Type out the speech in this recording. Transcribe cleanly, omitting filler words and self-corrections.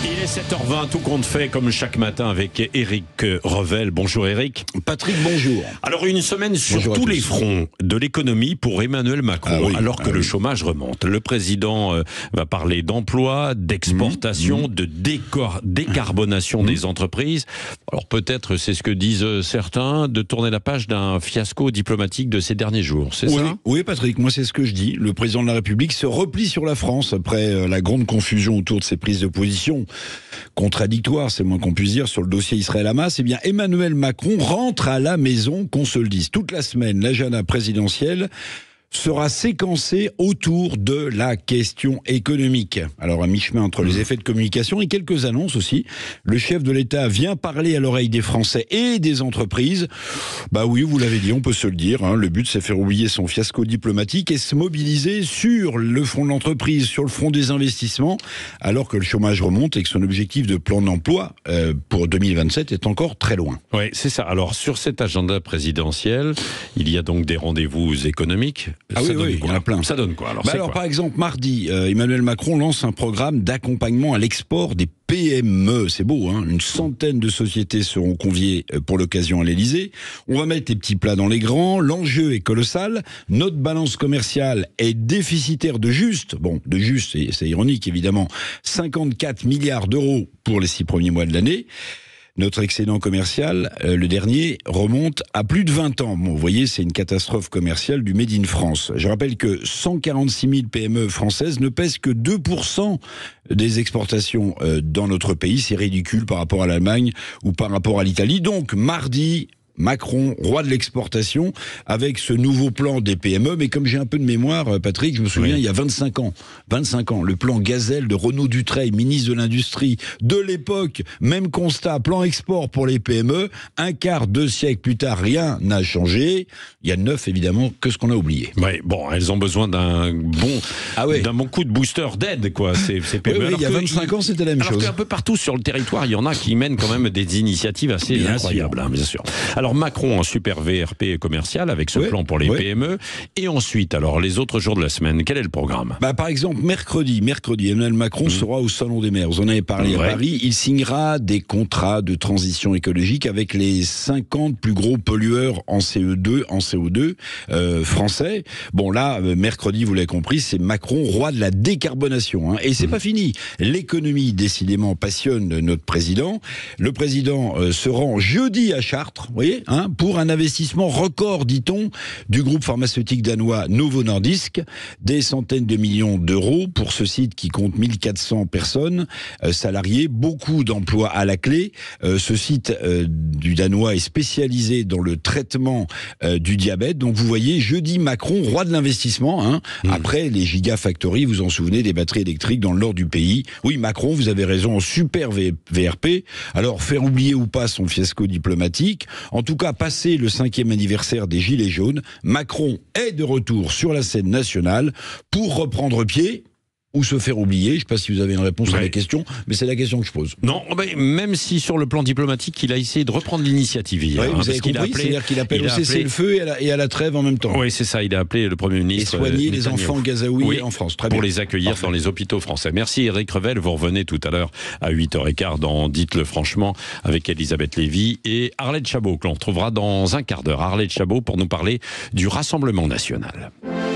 Il est 7h20, tout compte fait comme chaque matin avec Éric Revel. Bonjour Éric. Patrick, bonjour. Alors une semaine sur Bonjour tous les fronts de l'économie pour Emmanuel Macron, alors que le chômage remonte. Le président va parler d'emploi, d'exportation, de décarbonation des entreprises. Alors peut-être, c'est ce que disent certains, de tourner la page d'un fiasco diplomatique de ces derniers jours, c'est ça ? Oui, Patrick, moi c'est ce que je dis. Le président de la République se replie sur la France après la grande confusion autour de ses prises de position contradictoires, c'est moins qu'on puisse dire, sur le dossier Israël-Hamas. Eh bien, Emmanuel Macron rentre à la maison, qu'on se le dise. Toute la semaine, l'agenda présidentiel sera séquencé autour de la question économique. Alors, à mi-chemin entre les effets de communication et quelques annonces aussi. Le chef de l'État vient parler à l'oreille des Français et des entreprises. Bah oui, vous l'avez dit, on peut se le dire. Le but, c'est faire oublier son fiasco diplomatique et se mobiliser sur le front de l'entreprise, sur le front des investissements, alors que le chômage remonte et que son objectif de plan d'emploi pour 2027 est encore très loin. Oui, c'est ça. Alors, sur cet agenda présidentiel, il y a donc des rendez-vous économiques. Ah oui, il y en a plein. Ça donne quoi alors, par exemple, mardi, Emmanuel Macron lance un programme d'accompagnement à l'export des PME. C'est beau, hein. Une centaine de sociétés seront conviées pour l'occasion à l'Elysée. On va mettre les petits plats dans les grands. L'enjeu est colossal. Notre balance commerciale est déficitaire de juste, c'est ironique évidemment, 54 milliards d'euros pour les 6 premiers mois de l'année. Notre excédent commercial, le dernier, remonte à plus de 20 ans. Bon, vous voyez, c'est une catastrophe commerciale du Made in France. Je rappelle que 146 000 PME françaises ne pèsent que 2% des exportations dans notre pays. C'est ridicule par rapport à l'Allemagne ou par rapport à l'Italie. Donc, mardi, Macron, roi de l'exportation, avec ce nouveau plan des PME. Mais comme j'ai un peu de mémoire, Patrick, je me souviens, il y a 25 ans, le plan Gazelle de Renaud Dutreil, ministre de l'Industrie de l'époque, même constat, plan export pour les PME. Un quart de siècle plus tard, rien n'a changé. Il y a neuf, évidemment, que ce qu'on a oublié. Oui, bon, elles ont besoin d'un bon coup de booster d'aide, quoi, ces PME. Oui, il y a 25 ans, c'était la même chose. Alors qu'un peu partout sur le territoire, il y en a qui mènent quand même des initiatives assez incroyables, bien sûr. Alors Macron en super VRP commercial avec ce plan pour les PME. Et ensuite, alors les autres jours de la semaine, quel est le programme ? Par exemple, mercredi, Emmanuel Macron sera au Salon des maires. Vous en avez parlé à Paris. Il signera des contrats de transition écologique avec les 50 plus gros pollueurs en CO2 français. Bon là, mercredi, vous l'avez compris, c'est Macron, roi de la décarbonation. Et c'est pas fini. L'économie, décidément, passionne notre président. Le président se rend jeudi à Chartres, vous voyez, pour un investissement record, dit-on, du groupe pharmaceutique danois Novo Nordisk, des centaines de millions d'euros pour ce site qui compte 1400 personnes, salariés, beaucoup d'emplois à la clé. Ce site du danois est spécialisé dans le traitement du diabète. Donc vous voyez, jeudi, Macron, roi de l'investissement, après les gigafactories, vous en souvenez, des batteries électriques dans le nord du pays. Oui, Macron, vous avez raison, super VRP. Alors, faire oublier ou pas son fiasco diplomatique. En tout cas, passé le 5e anniversaire des Gilets jaunes, Macron est de retour sur la scène nationale pour reprendre pied ou se faire oublier. Je ne sais pas si vous avez une réponse à la question, mais c'est la question que je pose. Non, même si sur le plan diplomatique, il a essayé de reprendre l'initiative hier. Vous avez compris, c'est-à-dire qu'il appelle au cessez-le-feu et à la trêve en même temps. Oui, c'est ça, il a appelé le Premier ministre. Et soigner les enfants gazaouis en France. Très bien. Pour les accueillir dans les hôpitaux français. Merci Éric Revel, vous revenez tout à l'heure à 8h15 dans Dites-le franchement avec Elisabeth Lévy et Arlette Chabot, que l'on retrouvera dans un quart d'heure. Arlette Chabot pour nous parler du Rassemblement national.